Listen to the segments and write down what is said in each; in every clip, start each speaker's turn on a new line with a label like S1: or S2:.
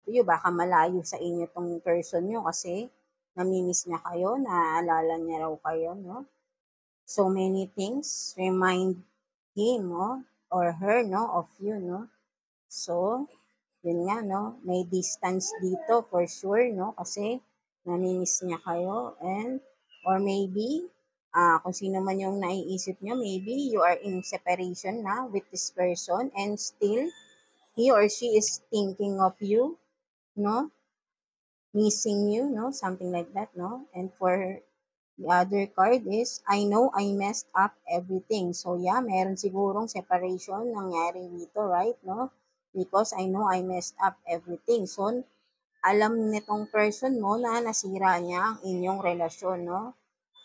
S1: to you. Baka malayo sa inyo tong person nyo kasi namimiss niya kayo, naaalala niya raw kayo, no? So many things remind him, no? Or her, no? Of you, no? So, yun nga, no? May distance dito for sure, no? Kasi namimiss niya kayo and or maybe kung sino man yung naiisip niyo, maybe you are in separation na with this person and still he or she is thinking of you, no? Missing you, no? Something like that, no? And for the other card is, I know I messed up everything. So yeah, meron sigurong separation nangyari dito, right, no? Because I know I messed up everything. So, alam nitong person mo na nasira niya ang inyong relasyon, no?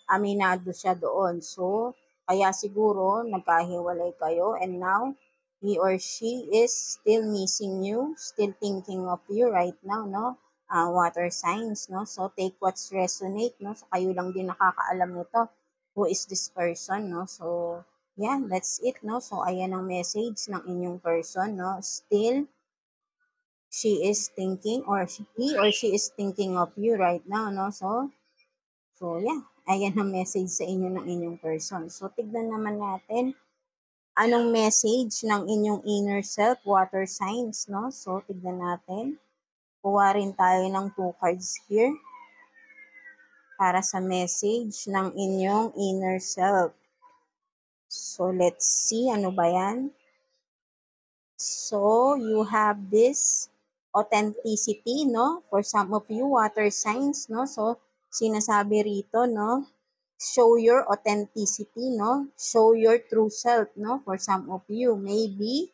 S1: Aminado siya doon. So, kaya siguro nagkahiwalay kayo and now he or she is still missing you, still thinking of you right now, no? Water signs, no? So, take what's resonate, no? So, kayo lang din nakakaalam nito. Who is this person, no? So, yeah, that's it, no? So, ayan ang message ng inyong person, no? Still, she is thinking or he or she is thinking of you right now, no? So yeah, ayan ang message sa inyo ng inyong person. So, tignan naman natin anong message ng inyong inner self, water signs, no? So, tignan natin. Kuha rin tayo ng 2 cards here para sa message ng inyong inner self. So, let's see, ano ba yan? So, you have this authenticity, no? For some of you, water signs, no? So, sinasabi rito, no? Show your authenticity, no? Show your true self, no? For some of you, maybe,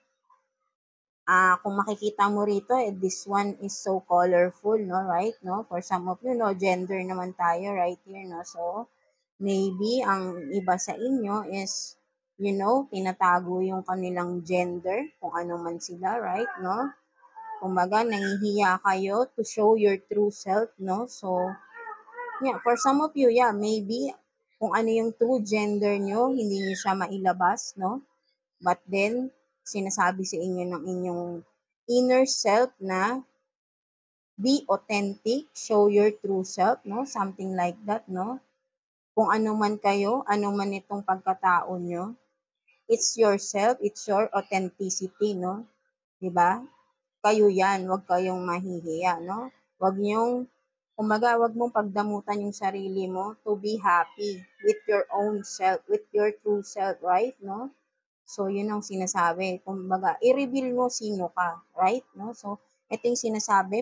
S1: kung makikita mo rito, this one is so colorful, no? Right, no? For some of you, no? Gender naman tayo right here, no? So, maybe, ang iba sa inyo is, you know, tinatago yung kanilang gender, kung ano man sila, right, no? Kumbaga, nahihiya kayo to show your true self, no? So, yeah, for some of you, yeah, maybe kung ano yung true gender nyo, hindi nyo siya mailabas, no? But then, sinasabi sa inyo ng inyong inner self na be authentic, show your true self, no? Something like that, no? Kung ano man kayo, ano man itong pagkatao nyo, it's yourself, it's your authenticity, no? 'Di ba? Kayo yan, huwag kayong mahihiya, no? Huwag niyong, kumbaga, huwag mong pagdamutan yung sarili mo to be happy with your own self, with your true self, right, no? So, yun ang sinasabi. Kumbaga, i-reveal mo sino ka, right, no? So, ito yung sinasabi,